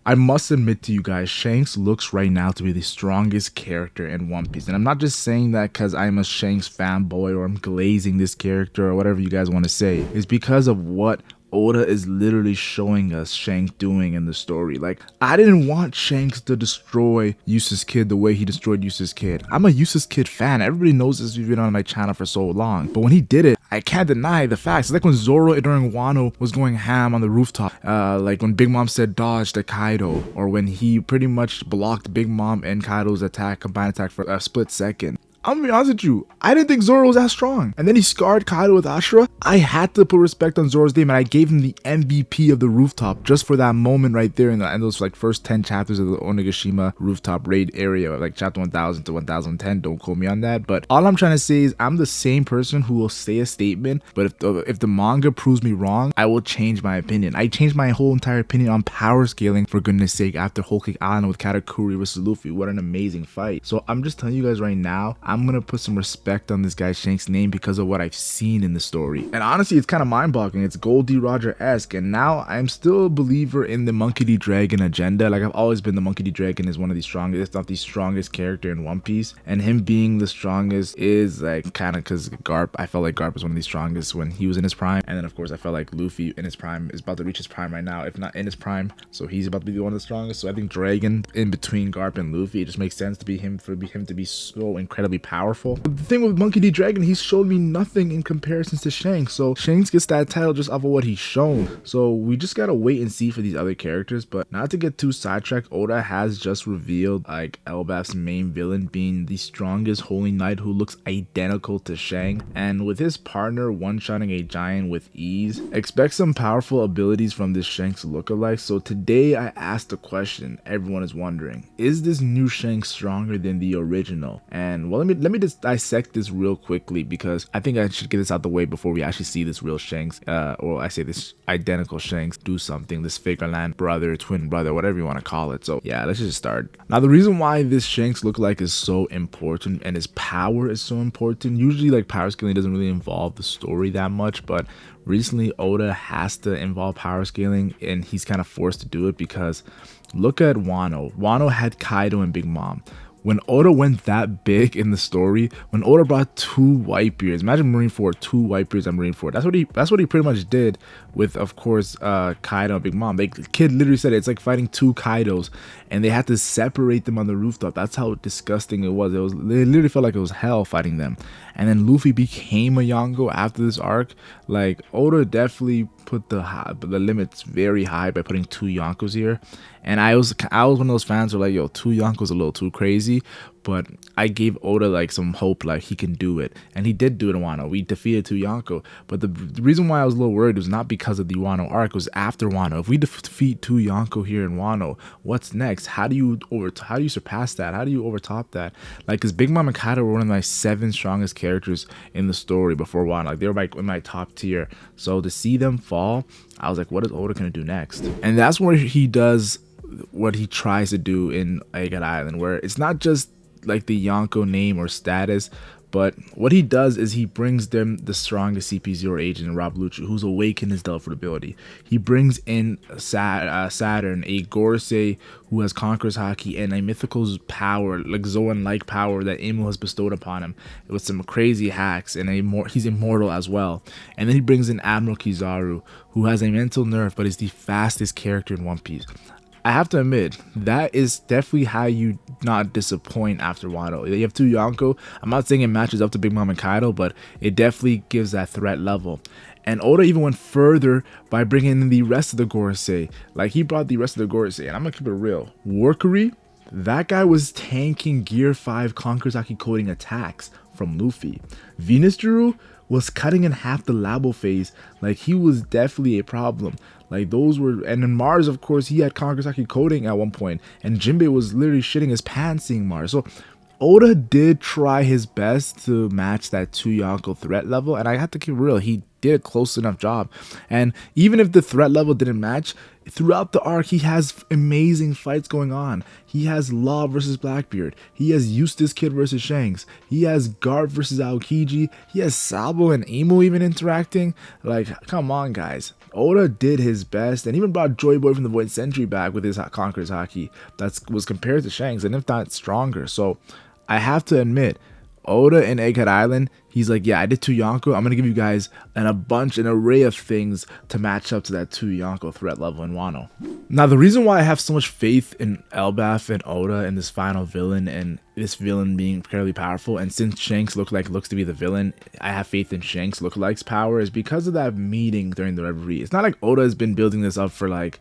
I must admit to you guys, Shanks looks right now to be the strongest character in One Piece. And I'm not just saying that because I'm a Shanks fanboy or I'm glazing this character or whatever you guys want to say. It's because of what Oda is literally showing us Shanks doing in the story. Like, I didn't want Shanks to destroy Use's Kid the way he destroyed Use's Kid. I'm a Use's Kid fan. Everybody knows this. We've been on my channel for so long. But when he did it, I can't deny the facts. It's like when Zoro during Wano was going ham on the rooftop. Like when Big Mom said dodge to Kaido. Or when he pretty much blocked Big Mom and Kaido's attack, combined attack for a split second. I'm gonna be honest with you, I didn't think Zoro was that strong. And then he scarred Kaido with Ashura. I had to put respect on Zoro's name and I gave him the MVP of the rooftop just for that moment right there in those like first 10 chapters of the Onigashima rooftop raid area, like chapter 1000 to 1010. Don't quote me on that. But all I'm trying to say is I'm the same person who will say a statement, but if the manga proves me wrong, I will change my opinion. I changed my whole entire opinion on power scaling, for goodness sake, after Whole Cake Island with Katakuri versus Luffy. What an amazing fight. So I'm just telling you guys right now, I'm gonna put some respect on this guy Shanks' name because of what I've seen in the story. And honestly, it's kind of mind-boggling. It's Gold D. Roger-esque, and now I'm still a believer in the Monkey D. Dragon agenda. Like, I've always been the Monkey D. Dragon is one of the strongest, if not the strongest character in One Piece, and him being the strongest is like kind of because Garp, I felt like Garp was one of the strongest when he was in his prime, and then of course I felt like Luffy in his prime is about to reach his prime right now, if not in his prime, so he's about to be one of the strongest. So I think Dragon in between Garp and Luffy, it just makes sense to be him, for him to be so incredibly powerful. But the thing with Monkey D. Dragon, he's showed me nothing in comparison to Shanks, so Shanks gets that title just off of what he's shown. So we just gotta wait and see for these other characters. But not to get too sidetracked, Oda has just revealed like Elbaf's main villain being the strongest holy knight who looks identical to Shanks, and with his partner one-shotting a giant with ease. Expect some powerful abilities from this Shanks lookalike. So today I asked a question everyone is wondering: is this new Shanks stronger than the original? And well, let me just dissect this real quickly, because I think I should get this out the way before we actually see this real Shanks, or I say this identical Shanks do something, this Figarland brother, twin brother, whatever you want to call it. So yeah, let's just start. Now, the reason why this Shanks lookalike is so important and his power is so important, usually like power scaling doesn't really involve the story that much, but recently Oda has to involve power scaling and he's kind of forced to do it because look at Wano. Wano had Kaido and Big Mom. When Oda went that big in the story, when Oda brought 2 Whitebeards, imagine Marineford, 2 Whitebeards on Marineford. That's what he pretty much did with, of course, Kaido and Big Mom. The kid literally said it's like fighting 2 Kaidos, and they had to separate them on the rooftop. That's how disgusting it was. It literally felt like it was hell fighting them. And then Luffy became a Yonko after this arc. Like, Oda definitely put the limits very high by putting 2 Yonkos here. And I was one of those fans who were like, yo, 2 Yonkos a little too crazy. But I gave Oda like some hope, like he can do it, and he did do it in Wano. We defeated 2 Yonko, but the reason why I was a little worried was not because of the Wano arc. It was after Wano. If we defeat 2 Yonko here in Wano, what's next? How do you surpass that? How do you overtop that? Like, cause Big Mom and Kaido were one of my 7 strongest characters in the story before Wano. Like, they were like in my top tier. So to see them fall, I was like, what is Oda gonna do next? And that's where he does what he tries to do in Egghead Island, where it's not just like the Yonko name or status, but what he does is he brings them the strongest CP0 agent, Rob Lucci, who's awakened his teleport ability. He brings in Saturn, a Gorosei who has Conqueror's Haki and a mythical power, like Zoan-like power that Imo has bestowed upon him with some crazy hacks, and he's immortal as well. And then he brings in Admiral Kizaru, who has a mental nerf but is the fastest character in One Piece. I have to admit, that is definitely how you not disappoint after Wano. You have 2 Yonko. I'm not saying it matches up to Big Mom and Kaido, but it definitely gives that threat level. And Oda even went further by bringing in the rest of the Gorosei. Like, he brought the rest of the Gorosei, and I'm gonna keep it real. Workery, that guy was tanking Gear 5 Conqueror's Haki coding attacks from Luffy. Venus Drew was cutting in half the Labo phase. Like, he was definitely a problem. Like, those were, and then Mars, of course, he had Conqueror's Haki coding at one point, and Jinbei was literally shitting his pants seeing Mars. So Oda did try his best to match that 2 Yonko threat level, and I have to keep it real, he did a close enough job. And even if the threat level didn't match, throughout the arc, he has amazing fights going on. He has Law versus Blackbeard. He has Eustace Kid versus Shanks. He has Garp versus Aokiji. He has Sabo and Emu even interacting. Like, come on, guys. Oda did his best and even brought Joy Boy from the Void Century back with his Conqueror's Haki that was compared to Shanks, and if not stronger. So I have to admit, Oda in Egghead Island, he's like, yeah, I did 2 Yonko. I'm going to give you guys an array of things to match up to that 2 Yonko threat level in Wano. Now, the reason why I have so much faith in Elbaf and Oda and this final villain and this villain being incredibly powerful, and since Shanks looks to be the villain, I have faith in Shanks lookalikes power, is because of that meeting during the Reverie. It's not like Oda has been building this up for like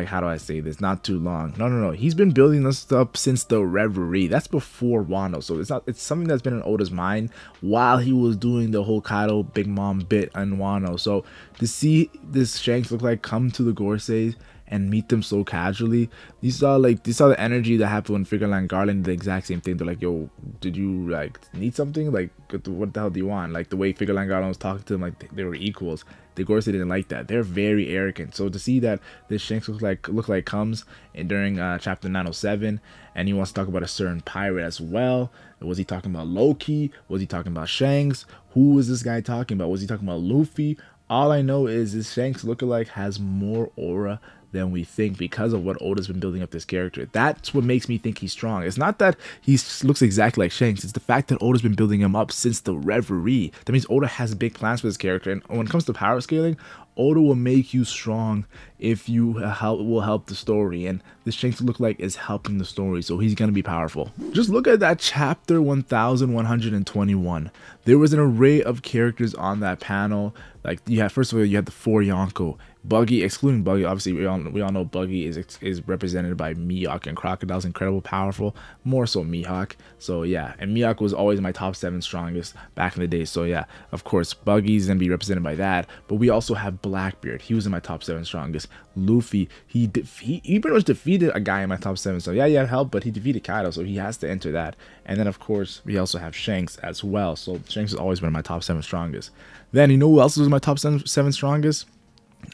how do I say this, not too long. No, he's been building this up since the Reverie. That's before Wano, so it's something that's been in Oda's mind while he was doing the whole Kaido Big Mom bit on Wano. So to see this Shanks look like come to the Gorseis and meet them so casually, you saw the energy that happened when Figarland Garling did the exact same thing. They're like, yo, did you like need something? Like, what the hell do you want? Like the way Figarland Garling was talking to them like they were equals. The Gorsei didn't like that. They're very arrogant. So to see that this Shanks look like comes in during chapter 907, and he wants to talk about a certain pirate as well. Was he talking about Loki? Was he talking about Shanks? Who was this guy talking about? Was he talking about Luffy? All I know is this Shanks lookalike has more aura than we think because of what Oda's been building up this character. That's what makes me think he's strong. It's not that he looks exactly like Shanks. It's the fact that Oda's been building him up since the Reverie. That means Oda has big plans for this character. And when it comes to power scaling, Oda will make you strong if you will help the story, and this Shanks lookalike is helping the story, so he's gonna be powerful. Just look at that chapter 1121. There was an array of characters on that panel. Like first of all, you had the 4 Yonko. Buggy, excluding Buggy, obviously we all know Buggy is represented by Mihawk, and Crocodile's incredible powerful, more so Mihawk. So yeah, and Mihawk was always my top 7 strongest back in the day. So yeah, of course Buggy's gonna be represented by that. But we also have Blackbeard. He was in my top 7 strongest. Luffy, he pretty much defeated a guy in my top 7. So yeah, he had help, but he defeated Kaido, so he has to enter that. And then of course we also have Shanks as well. So Shanks has always been my top 7 strongest. Then you know who else was my top 7 strongest?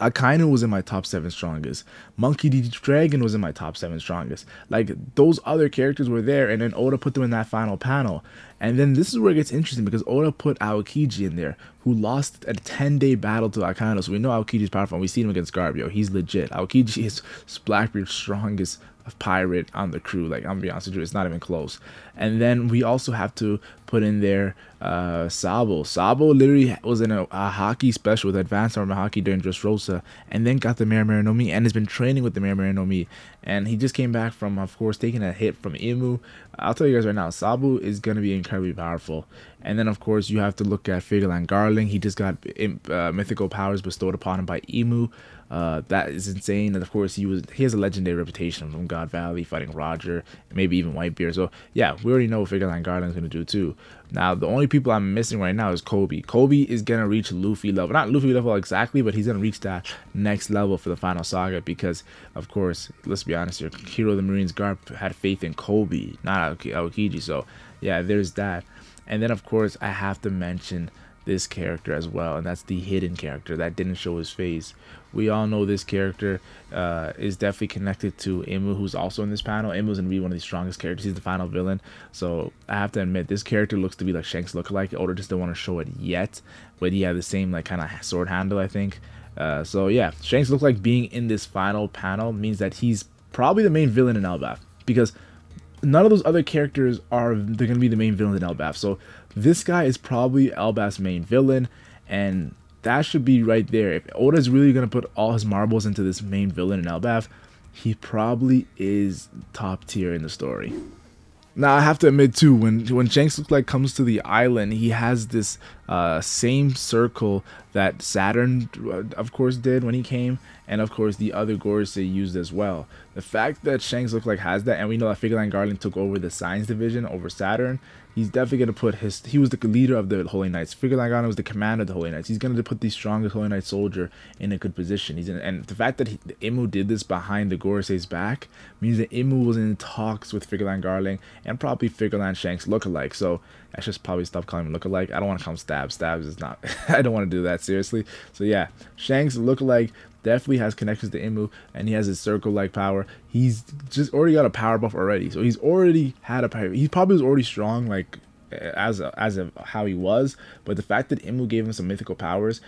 Akainu was in my top 7 strongest. Monkey D. Dragon was in my top 7 strongest. Like, those other characters were there, and then Oda put them in that final panel. And then this is where it gets interesting, because Oda put Aokiji in there, who lost a 10-day battle to Akainu. So we know Aokiji is powerful, and we see him against Garbio. He's legit. Aokiji is Blackbeard's strongest pirate on the crew. Like, I'm gonna be honest with you, it's not even close. And then we also have to put in there Sabo. Sabo literally was in a Haki special with Advanced Armor Haki during Dressrosa, and then got the Marimari no Mi, and has been training with the Marimari no Mi. And he just came back from, of course, taking a hit from Imu. I'll tell you guys right now, Sabo is going to be incredibly powerful. And then, of course, you have to look at Figarland Garling. He just got mythical powers bestowed upon him by Imu. That is insane. And of course, he has a legendary reputation from God Valley, fighting Roger, maybe even Whitebeard. So yeah, we already know what Figarland Garling is going to do too. Now, the only people I'm missing right now is Kobe. Kobe is going to reach Luffy level. Not Luffy level exactly, but he's going to reach that next level for the final saga because, of course, let's be honest here, Hero of the Marines Garp had faith in Kobe, not Aokiji. So yeah, there's that. And then, of course, I have to mention this character as well, and that's the hidden character that didn't show his face. We all know this character is definitely connected to Imu, who's also in this panel. Imu's gonna be one of the strongest characters. He's the final villain. So I have to admit, this character looks to be like Shanks lookalike. Oda just don't want to show it yet, but he had the same like kind of sword handle, I think. So yeah, Shanks looks like being in this final panel means that he's probably the main villain in Elbaf, because none of those other characters they're gonna be the main villains in Elbaf. So this guy is probably Elbaf's main villain, and that should be right there. If Oda's really gonna put all his marbles into this main villain in Elbaf, he probably is top tier in the story. Now, I have to admit too, when Shanks lookalike comes to the island, he has this same circle that Saturn, of course, did when he came, and of course the other Gorosei used as well. The fact that Shanks lookalike has that, and we know that Figarland Garling took over the Science Division over Saturn, he's definitely going to put he was the leader of the Holy Knights. Figarland Garling was the commander of the Holy Knights. He's going to put the strongest Holy Knight soldier in a good position. And the fact that Imu did this behind the Gorosei's back means that Imu was in talks with Figarland Garling and probably Figarland Shanks lookalike. So I should probably stop calling him lookalike. I don't want to call him Stabs. Stabs is not. I don't want to do that seriously. So yeah, Shanks lookalike definitely has connections to IMU, and he has his circle-like power. He's just already got a power buff already, so he's already had a power. He probably was already strong, like as of how he was, but the fact that IMU gave him some mythical powers,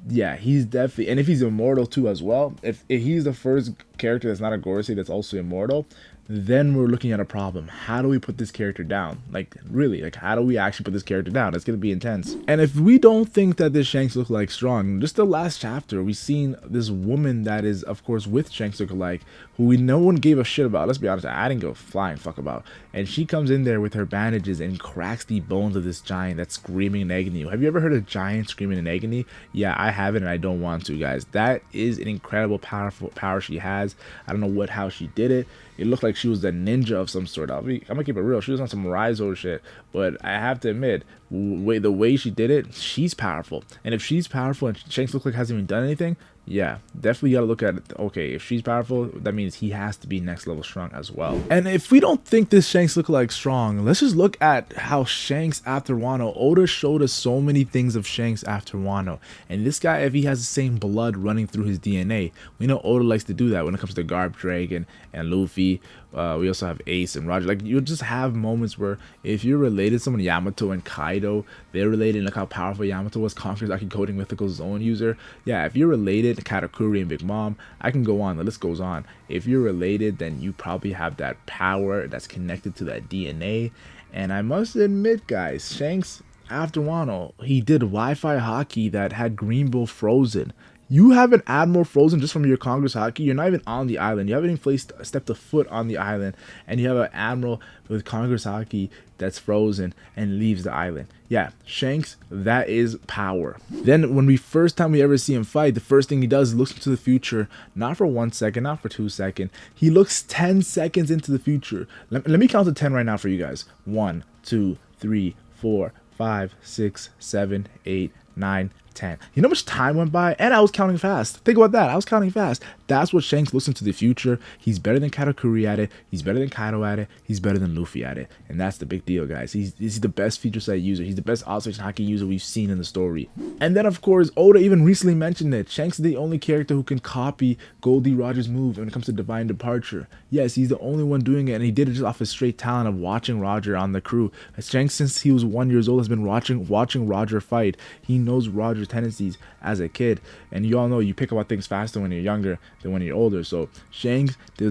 yeah, he's definitely, and if he's immortal too as well, if he's the first character that's not a Gorosei that's also immortal, then we're looking at a problem. How do we put this character down? Like, really, like, how do we actually put this character down? It's gonna be intense. And if we don't think that this Shanks look-alike strong, just the last chapter, we seen this woman that is, of course, with Shanks look-alike, who no one gave a shit about. Let's be honest, I didn't give a flying fuck about. And she comes in there with her bandages and cracks the bones of this giant that's screaming in agony. Have you ever heard a giant screaming in agony? Yeah, I haven't, and I don't want to, guys. That is an incredible powerful power she has. I don't know how she did it. It looked like she was a ninja of some sort. I'm gonna keep it real. She was on some Raizo shit, but I have to admit, the way she did it, she's powerful. And if she's powerful and Shanks looks like hasn't even done anything, yeah, definitely gotta look at it. Okay, if she's powerful, that means he has to be next level strong as well. And if we don't think this Shanks look like strong, let's just look at how Shanks after Wano. Oda showed us so many things of Shanks after Wano, and this guy, if he has the same blood running through his DNA, we know Oda likes to do that when it comes to Garb Dragon and Luffy. We also have Ace and Roger. Like, you'll just have moments where if you're related to someone, Yamato and Kaido, they're related. Look how powerful Yamato was, conquers Aki coding mythical zone user. Yeah, if you're related to Katakuri and Big Mom, I can go on, the list goes on. If you're related, then you probably have that power that's connected to that DNA. And I must admit, guys, Shanks after Wano, he did Wi-Fi Haki that had Green Bull frozen. You have an Admiral frozen just from your Congress Haki. You're not even on the island. You haven't even stepped a foot on the island, and you have an Admiral with Congress Haki that's frozen and leaves the island. Yeah, Shanks, that is power. Then when first time we ever see him fight, the first thing he does is looks into the future, not for 1 second, not for 2 seconds. He looks 10 seconds into the future. Let me count to 10 right now for you guys. 1, 2, 3, 4, 5, 6, 7, 8, 9, 10. You know how much time went by? And I was counting fast. Think about that. I was counting fast. That's what Shanks looks into the future. He's better than Katakuri at it. He's better than Kaido at it. He's better than Luffy at it. And that's the big deal, guys. He's the best feature set user. He's the best observation Haki user we've seen in the story. And then, of course, Oda even recently mentioned it. Shanks is the only character who can copy Goldie Roger's move when it comes to Divine Departure. Yes, he's the only one doing it, and he did it just off his straight talent of watching Roger on the crew. Shanks, since he was 1 year old, has been watching Roger fight. He knows Roger's tendencies as a kid, and you all know you pick up on things faster when you're younger than when you're older. So Shanks, the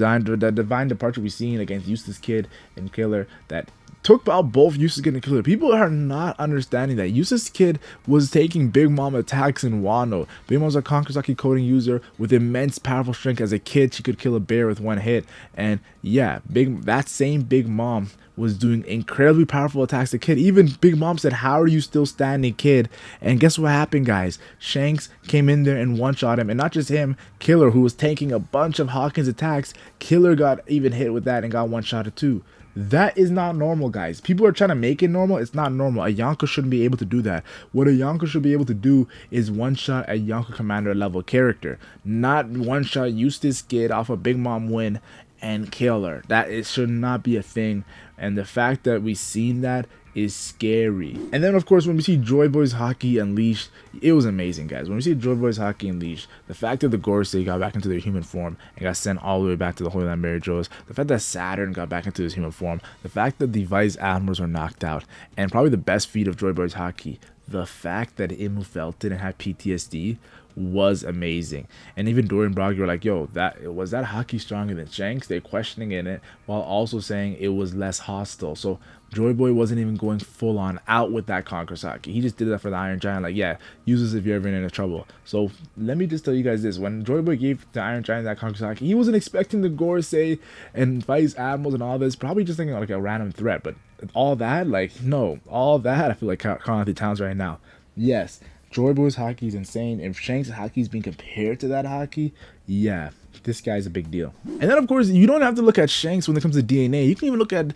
divine departure we've seen against Eustace Kid and Killer, that took out both Eustace Kid and Killer. People are not understanding that Eustace Kid was taking Big Mom attacks in Wano. Big Mom's a Kankosaki coding user with immense powerful strength. As a kid, she could kill a bear with 1 hit. And yeah, that same Big Mom was doing incredibly powerful attacks to Kid. Even Big Mom said, "How are you still standing, Kid?" And guess what happened, guys? Shanks came in there and one-shot him. And not just him, Killer, who was tanking a bunch of Hawkins attacks. Killer got even hit with that and got one-shotted too. That is not normal, guys. People are trying to make it normal. It's not normal. A Yonko shouldn't be able to do that. What a Yonko should be able to do is one-shot a Yonko commander level character, not one-shot Eustace Kid off a Big Mom win and Killer. That it should not be a thing. And the fact that we've seen that is scary. And then, of course, when we see Joy Boy's Haki Unleashed, it was amazing, guys. When we see Joy Boy's Haki Unleashed, the fact that the Gorosei got back into their human form and got sent all the way back to the Holy Land Mary Joes, the fact that Saturn got back into his human form, the fact that the Vice Admirals were knocked out, and probably the best feat of Joy Boy's Haki, the fact that Imu felt it and had PTSD was amazing. And even Dorian Broggy were like, yo, that Haki stronger than Shanks? They're questioning in it while also saying it was less hostile. So Joy Boy wasn't even going full on out with that Conqueror's Haki. He just did that for the Iron Giant, like, yeah, use this if you're ever in any trouble. So let me just tell you guys this. When Joy Boy gave the Iron Giant that Conqueror's Haki, he wasn't expecting the Gorosei and Vice Admirals and all this, probably just thinking like a random threat. But all that, like, no, all that, I feel like calling out the towns right now. Yes, Joy Boy's Haki is insane. If Shanks' Haki is being compared to that Haki, yeah, this guy's a big deal. And then, of course, you don't have to look at Shanks when it comes to DNA. You can even look at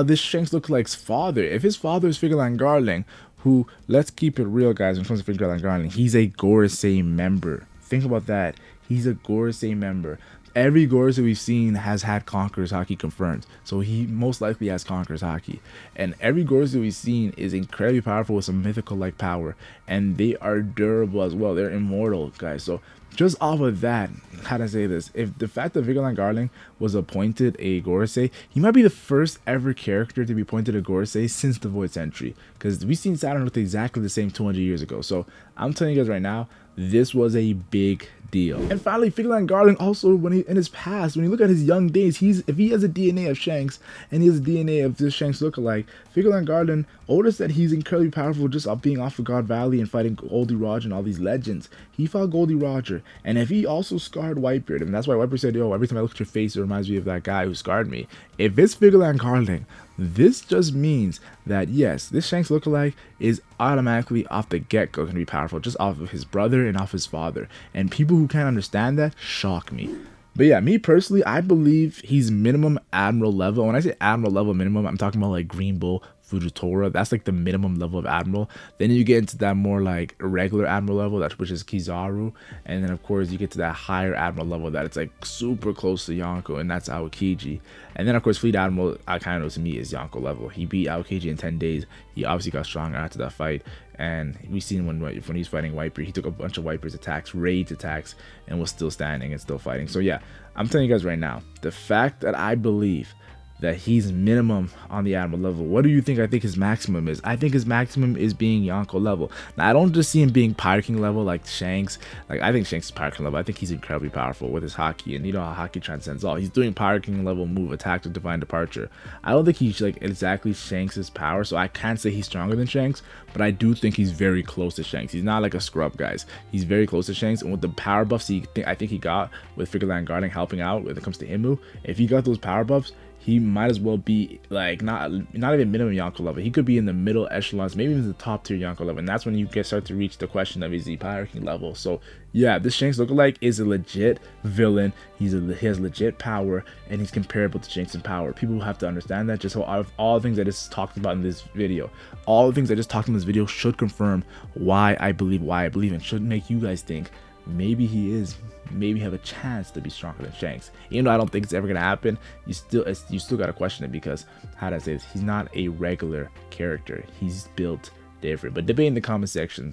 this Shanks lookalike's father. If his father is Figarland Garling, who, let's keep it real, guys, when it comes to Figarland Garling, he's a Gorosei member. Think about that. He's a Gorosei member. Every Gorosei we've seen has had Conqueror's Haki confirmed, so he most likely has Conqueror's Haki. And every Gorosei we've seen is incredibly powerful with some mythical-like power, and they are durable as well. They're immortal, guys. So just off of that, how to say this, if the fact that Figarland Garling was appointed a Gorosei, he might be the first ever character to be appointed a Gorosei since the Void Century, because we've seen Saturn look exactly the same 200 years ago. So I'm telling you guys right now, this was a big deal. And finally, Figarland Garling also, when he in his past, when you look at his young days, if he has a DNA of Shanks and he has a DNA of this Shanks lookalike, Figarland Garling, Oda said he's incredibly powerful just off being off of God Valley and fighting Goldie Roger and all these legends. He fought Goldie Roger, and if he also scarred Whitebeard, and that's why Whitebeard said, yo, every time I look at your face, it reminds me of that guy who scarred me. If it's Figarland Garling, this just means that yes, this Shanks lookalike is automatically off the get-go going to be powerful, just off of his brother and off his father. And people who can't understand that shock me. But yeah, me personally, I believe he's minimum Admiral level. When I say Admiral level minimum, I'm talking about like Green Bull, Fujitora. That's like the minimum level of Admiral. Then you get into that more like regular Admiral level, which is Kizaru. And then of course you get to that higher Admiral level that it's like super close to Yonko, and that's Aokiji. And then of course Fleet Admiral Akaino to me is Yonko level. He beat Aokiji in 10 days. He obviously got stronger after that fight. And we seen when he's fighting Whitebeard, he took a bunch of Whitebeard's attacks, raids attacks, and was still standing and still fighting. So yeah, I'm telling you guys right now, the fact that I believe that he's minimum on the Admiral level, what do you think I think his maximum is? I think his maximum is being Yonko level. Now I don't just see him being Pirate King level like Shanks. Like I think Shanks is Pirate King level. I think he's incredibly powerful with his Haki, and you know how Haki transcends all. He's doing Pirate King level move attack with Divine Departure. I don't think he's like exactly Shanks' power, so I can't say he's stronger than Shanks, but I do think he's very close to Shanks. He's not like a scrub, guys. He's very close to Shanks, and with the power buffs I think he got with Figarland Garling helping out when it comes to IMU, if he got those power buffs, he might as well be like not even minimum Yonko level. He could be in the middle echelons, maybe even the top tier Yonko level. And that's when you start to reach the question of is he Pirate King level. So yeah, this Shanks lookalike is a legit villain. He has legit power, and he's comparable to Shanks in power. People have to understand that. Just out of all the things I just talked about in this video, all the things I just talked in this video should confirm why I believe and should make you guys think maybe he is, maybe have a chance to be stronger than Shanks. Even though I don't think it's ever gonna happen, you still gotta question it, because how do I say this? He's not a regular character. He's built different. But debate in the comment section.